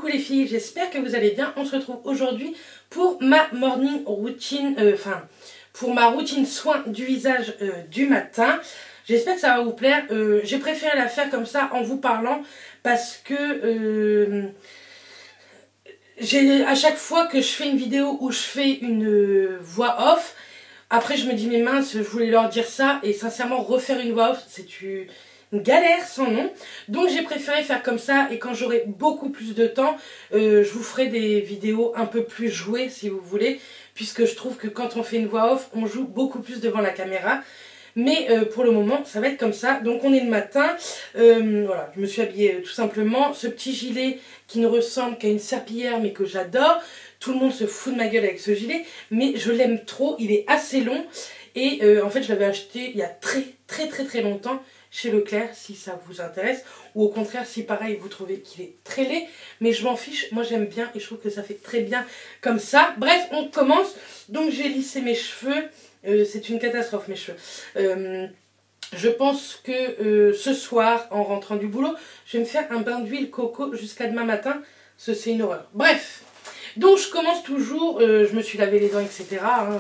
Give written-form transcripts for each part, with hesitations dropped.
coucou les filles, j'espère que vous allez bien. On se retrouve aujourd'hui pour ma morning routine, pour ma routine soin du visage du matin. J'espère que ça va vous plaire. J'ai préféré la faire comme ça en vous parlant parce que à chaque fois que je fais une vidéo où je fais une voix off, après je me dis mais mince, je voulais leur dire ça et sincèrement refaire une voix off c'est une galère sans nom. Donc j'ai préféré faire comme ça et quand j'aurai beaucoup plus de temps, je vous ferai des vidéos un peu plus jouées si vous voulez, puisque je trouve que quand on fait une voix off, on joue beaucoup plus devant la caméra. Mais pour le moment, ça va être comme ça. Donc on est le matin. Voilà, je me suis habillée tout simplement. Ce petit gilet qui ne ressemble qu'à une serpillière, mais que j'adore. Tout le monde se fout de ma gueule avec ce gilet, mais je l'aime trop. Il est assez long. Et en fait, je l'avais acheté il y a très longtemps chez Leclerc, si ça vous intéresse. Ou au contraire, si pareil, vous trouvez qu'il est très laid. Mais je m'en fiche, moi j'aime bien et je trouve que ça fait très bien comme ça. Bref, on commence. Donc j'ai lissé mes cheveux. C'est une catastrophe mes cheveux. Je pense que ce soir, en rentrant du boulot, je vais me faire un bain d'huile coco jusqu'à demain matin. C'est une horreur. Bref, donc je commence toujours, je me suis lavé les dents, etc. Hein.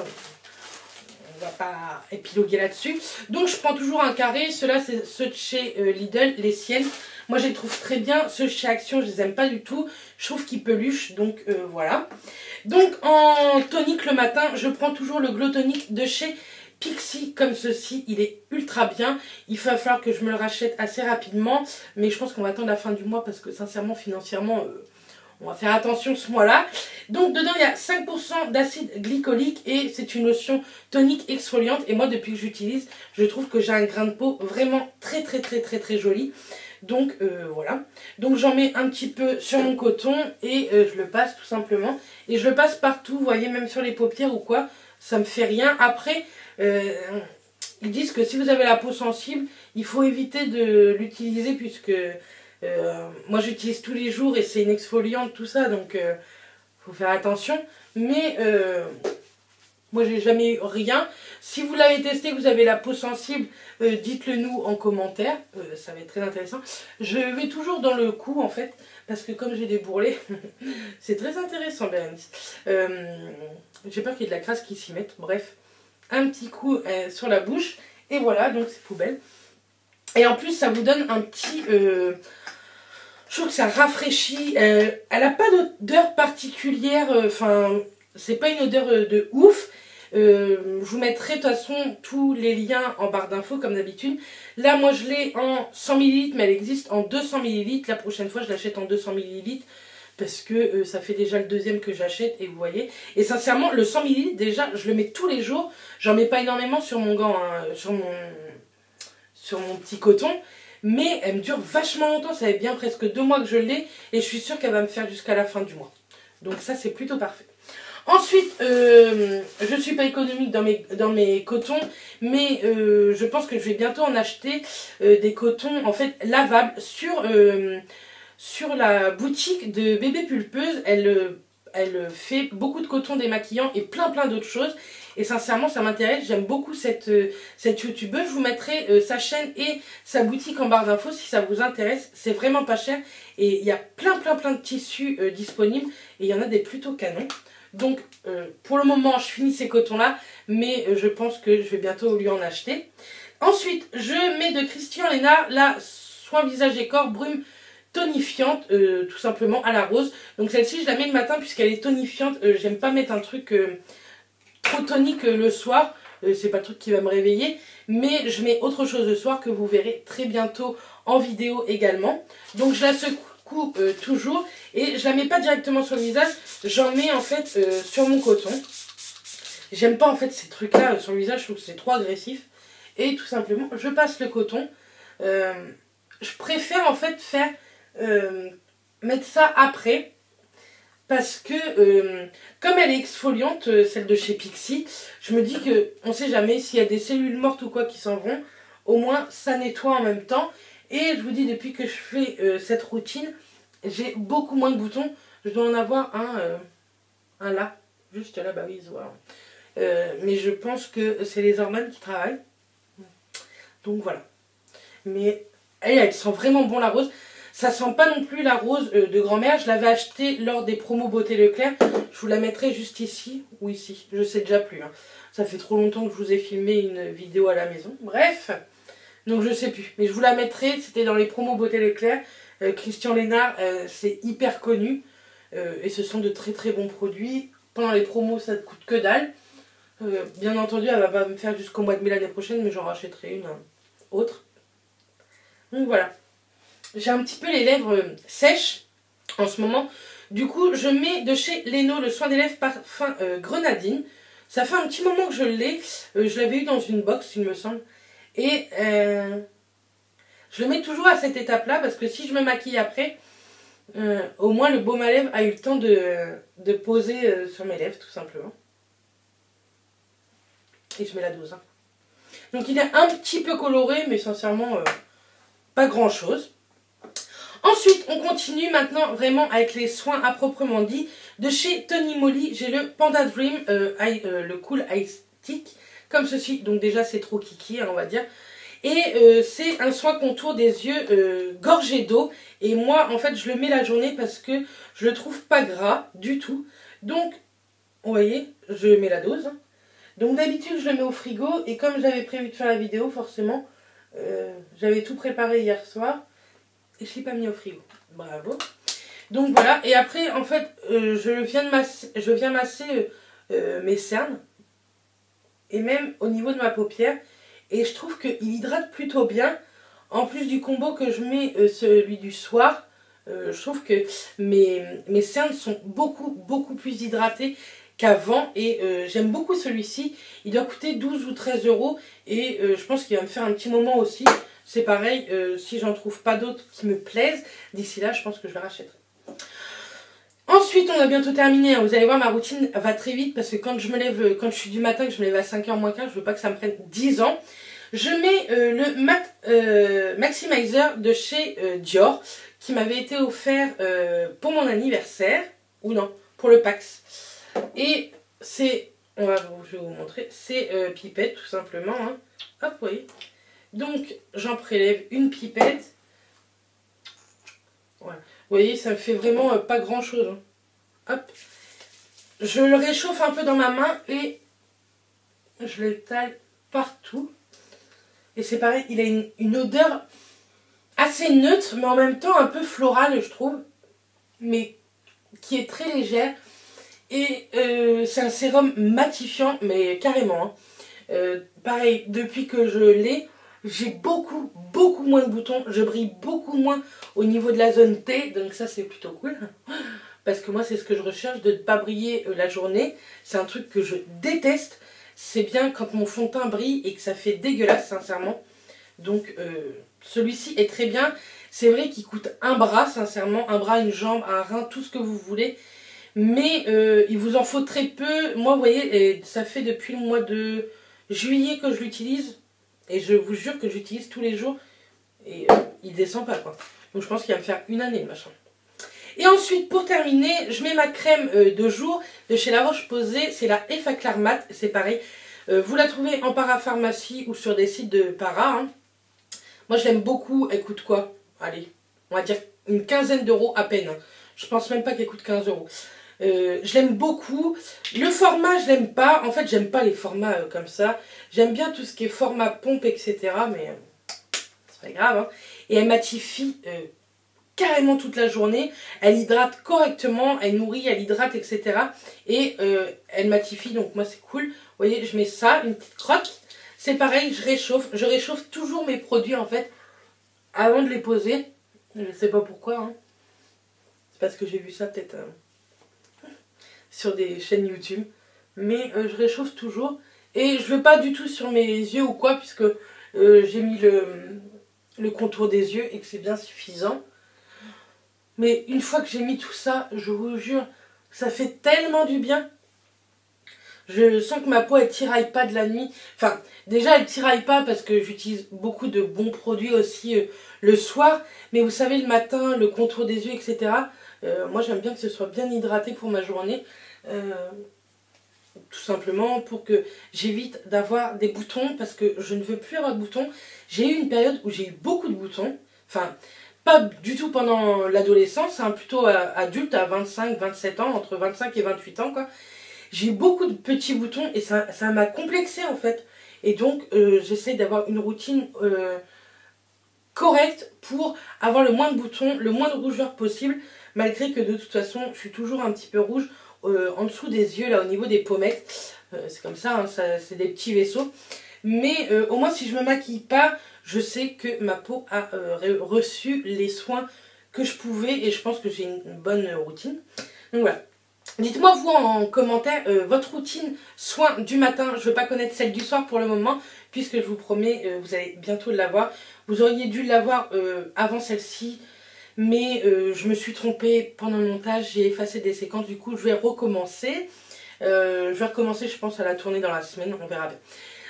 On va pas épiloguer là-dessus. Donc je prends toujours un carré. Ceux-là, c'est ceux de chez Lidl, les siennes. Moi, je les trouve très bien. Ceux de chez Action, je les aime pas du tout. Je trouve qu'ils peluchent, donc voilà. Donc en tonique le matin, je prends toujours le Glow Tonic de chez Pixi comme ceci. Il est ultra bien. Il va falloir que je me le rachète assez rapidement. Mais je pense qu'on va attendre la fin du mois parce que sincèrement, financièrement, on va faire attention ce mois-là. Donc dedans, il y a 5% d'acide glycolique et c'est une lotion tonique exfoliante. Et moi, depuis que j'utilise, je trouve que j'ai un grain de peau vraiment très joli. Donc voilà, donc j'en mets un petit peu sur mon coton et je le passe tout simplement. Et je le passe partout, vous voyez, même sur les paupières ou quoi, ça me fait rien. Après, ils disent que si vous avez la peau sensible, il faut éviter de l'utiliser puisque moi j'utilise tous les jours et c'est une exfoliante tout ça, donc faut faire attention. Mais moi j'ai jamais eu rien. Si vous l'avez testé, que vous avez la peau sensible, dites-le nous en commentaire, ça va être très intéressant. Je vais toujours dans le cou en fait, parce que comme j'ai des bourrelets, c'est très intéressant Bérénice. J'ai peur qu'il y ait de la crasse qui s'y mette, bref. Un petit coup sur la bouche, et voilà, donc c'est poubelle. Et en plus ça vous donne un petit... je trouve que ça rafraîchit, elle n'a pas d'odeur particulière, c'est pas une odeur de ouf. Je vous mettrai de toute façon tous les liens en barre d'infos comme d'habitude. Là moi je l'ai en 100 ml mais elle existe en 200 ml. La prochaine fois je l'achète en 200 ml parce que ça fait déjà le deuxième que j'achète et vous voyez. Et sincèrement le 100 ml déjà je le mets tous les jours. J'en mets pas énormément sur mon gant, hein, sur mon petit coton. Mais elle me dure vachement longtemps, ça fait bien presque 2 mois que je l'ai et je suis sûre qu'elle va me faire jusqu'à la fin du mois. Donc ça c'est plutôt parfait. Ensuite, je ne suis pas économique dans mes cotons, mais je pense que je vais bientôt en acheter des cotons en fait lavables sur la boutique de Bébé Pulpeuse. Elle fait beaucoup de coton démaquillant et plein d'autres choses. Et sincèrement, ça m'intéresse. J'aime beaucoup cette youtubeuse. Je vous mettrai sa chaîne et sa boutique en barre d'infos si ça vous intéresse. C'est vraiment pas cher. Et il y a plein de tissus disponibles. Et il y en a des plutôt canons. Donc, pour le moment, je finis ces cotons-là. Mais je pense que je vais bientôt lui en acheter. Ensuite, je mets de Christian Lénard la soin visage et corps brume tonifiante, tout simplement à la rose. Donc celle-ci, je la mets le matin puisqu'elle est tonifiante. J'aime pas mettre un truc... trop tonique le soir, c'est pas le truc qui va me réveiller, mais je mets autre chose le soir que vous verrez très bientôt en vidéo également. Donc je la secoue toujours et je la mets pas directement sur le visage, j'en mets en fait sur mon coton. J'aime pas en fait ces trucs là sur le visage, je trouve que c'est trop agressif et tout simplement je passe le coton. Je préfère en fait faire mettre ça après. Parce que, comme elle est exfoliante, celle de chez Pixi, je me dis que on sait jamais s'il y a des cellules mortes ou quoi qui s'en vont. Au moins, ça nettoie en même temps. Et je vous dis, depuis que je fais cette routine, j'ai beaucoup moins de boutons. Je dois en avoir un là, juste là, bah oui, voilà. Mais je pense que c'est les hormones qui travaillent. Donc voilà. Mais elle sent vraiment bon la rose. Ça sent pas non plus la rose de grand-mère. Je l'avais acheté lors des promos Beauté Leclerc. Je vous la mettrai juste ici ou ici. Je sais déjà plus. Hein. Ça fait trop longtemps que je vous ai filmé une vidéo à la maison. Bref, donc je sais plus. Mais je vous la mettrai. C'était dans les promos Beauté Leclerc. Christian Lénard, c'est hyper connu. Et ce sont de très très bons produits. Pendant les promos, ça ne coûte que dalle. Bien entendu, elle va pas me faire jusqu'au mois de mai l'année prochaine, mais j'en rachèterai une autre. Donc voilà. J'ai un petit peu les lèvres sèches en ce moment. Du coup, je mets de chez Leno le soin des lèvres parfum grenadine. Ça fait un petit moment que je l'ai. Je l'avais eu dans une box, il me semble. Et je le mets toujours à cette étape-là parce que si je me maquille après, au moins le baume à lèvres a eu le temps de poser sur mes lèvres, tout simplement. Et je mets la dose. Hein. Donc il est un petit peu coloré, mais sincèrement, pas grand-chose. Ensuite, on continue maintenant vraiment avec les soins à proprement dit. De chez Tony Moly, j'ai le Panda Dream, le Cool Ice Stick, comme ceci. Donc déjà, c'est trop kiki, hein, on va dire. Et c'est un soin contour des yeux gorgé d'eau. Et moi, en fait, je le mets la journée parce que je le trouve pas gras du tout. Donc, vous voyez, je mets la dose. Donc d'habitude, je le mets au frigo. Et comme j'avais prévu de faire la vidéo, forcément, j'avais tout préparé hier soir. Et je ne l'ai pas mis au frigo. Bravo. Donc voilà. Et après, en fait, je viens masser mes cernes. Et même au niveau de ma paupière. Et je trouve qu'il hydrate plutôt bien. En plus du combo que je mets, celui du soir, je trouve que mes cernes sont beaucoup plus hydratées qu'avant. Et j'aime beaucoup celui-ci. Il doit coûter 12 ou 13 euros. Et je pense qu'il va me faire un petit moment aussi. C'est pareil, si j'en trouve pas d'autres qui me plaisent, d'ici là, je pense que je le rachèterai. Ensuite, on a bientôt terminé. Hein. Vous allez voir, ma routine va très vite parce que quand je me lève, quand je suis du matin, que je me lève à 5h moins 15, je veux pas que ça me prenne 10 ans. Je mets le Maximizer de chez Dior qui m'avait été offert pour mon anniversaire, ou non, pour le Pax. Et c'est, je vais vous montrer, c'est pipette tout simplement. Hein. Hop, vous voyez. Donc, j'en prélève une pipette. Voilà. Vous voyez, ça me fait vraiment pas grand chose. Hein. Hop. Je le réchauffe un peu dans ma main et je l'étale partout. Et c'est pareil, il a une odeur assez neutre, mais en même temps un peu florale, je trouve. Mais qui est très légère. Et c'est un sérum matifiant, mais carrément. Hein. Pareil, depuis que je l'ai, j'ai beaucoup moins de boutons. Je brille beaucoup moins au niveau de la zone T. Donc ça, c'est plutôt cool. Parce que moi, c'est ce que je recherche, de ne pas briller la journée. C'est un truc que je déteste. C'est bien quand mon fond de teint brille et que ça fait dégueulasse, sincèrement. Donc, celui-ci est très bien. C'est vrai qu'il coûte un bras, sincèrement. Un bras, une jambe, un rein, tout ce que vous voulez. Mais il vous en faut très peu. Moi, vous voyez, ça fait depuis le mois de juillet que je l'utilise. Et je vous jure que j'utilise tous les jours. Et il descend pas, quoi. Donc je pense qu'il va me faire une année, le machin. Et ensuite, pour terminer, je mets ma crème de jour de chez La Roche-Posay. C'est la Effaclar Mat. C'est pareil. Vous la trouvez en parapharmacie ou sur des sites de para. Hein. Moi, je l'aime beaucoup. Elle coûte quoi? Allez, on va dire une quinzaine d'euros à peine. Je pense même pas qu'elle coûte 15 euros. Je l'aime beaucoup. Le format, je l'aime pas. En fait, j'aime pas les formats comme ça. J'aime bien tout ce qui est format pompe, etc. Mais c'est pas grave. Hein. Et elle matifie carrément toute la journée. Elle hydrate correctement. Elle nourrit, elle hydrate, etc. Et elle matifie. Donc moi, c'est cool. Vous voyez, je mets ça, une petite crotte. C'est pareil, je réchauffe. Je réchauffe toujours mes produits, en fait, avant de les poser. Je sais pas pourquoi. Hein. C'est parce que j'ai vu ça peut-être... sur des chaînes YouTube, mais je réchauffe toujours et je veux pas du tout sur mes yeux ou quoi puisque j'ai mis le contour des yeux et que c'est bien suffisant. Mais une fois que j'ai mis tout ça, je vous jure, ça fait tellement du bien. Je sens que ma peau elle tiraille pas de la nuit. Enfin, déjà elle tiraille pas parce que j'utilise beaucoup de bons produits aussi le soir. Mais vous savez, le matin, le contour des yeux, etc. Moi j'aime bien que ce soit bien hydraté pour ma journée. Tout simplement pour que j'évite d'avoir des boutons. Parce que je ne veux plus avoir de boutons. J'ai eu une période où j'ai eu beaucoup de boutons. Enfin, pas du tout pendant l'adolescence, hein, plutôt adulte à 25, 27 ans, entre 25 et 28 ans quoi. J'ai beaucoup de petits boutons et ça m'a complexé en fait. Et donc j'essaie d'avoir une routine correcte pour avoir le moins de boutons, le moins de rougeur possible, malgré que de toute façon je suis toujours un petit peu rouge en dessous des yeux, là au niveau des pommettes. C'est comme ça, hein, c'est des petits vaisseaux. Mais au moins si je me maquille pas, je sais que ma peau a reçu les soins que je pouvais et je pense que j'ai une bonne routine. Donc voilà. Dites-moi vous en commentaire votre routine soin du matin. Je ne veux pas connaître celle du soir pour le moment, puisque je vous promets, vous allez bientôt l'avoir. Vous auriez dû l'avoir avant celle-ci, mais je me suis trompée pendant le montage, j'ai effacé des séquences, du coup je vais recommencer. Je pense à la tourner dans la semaine, on verra bien.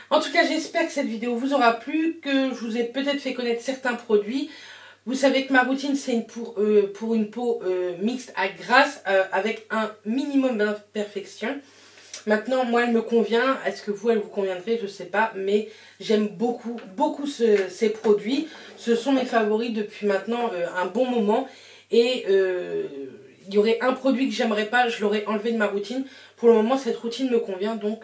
En tout cas, j'espère que cette vidéo vous aura plu, que je vous ai peut-être fait connaître certains produits. Vous savez que ma routine, c'est pour une peau mixte à grasse, avec un minimum d'imperfection. Maintenant, moi, elle me convient. Est-ce que vous, elle vous conviendrait? Je ne sais pas. Mais j'aime beaucoup, beaucoup ces produits. Ce sont mes favoris depuis maintenant un bon moment. Et il y aurait un produit que j'aimerais pas, je l'aurais enlevé de ma routine. Pour le moment, cette routine me convient. Donc,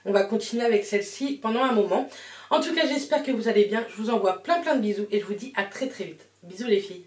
on va continuer avec celle-ci pendant un moment. En tout cas, j'espère que vous allez bien. Je vous envoie plein de bisous et je vous dis à très très vite. Bisous les filles.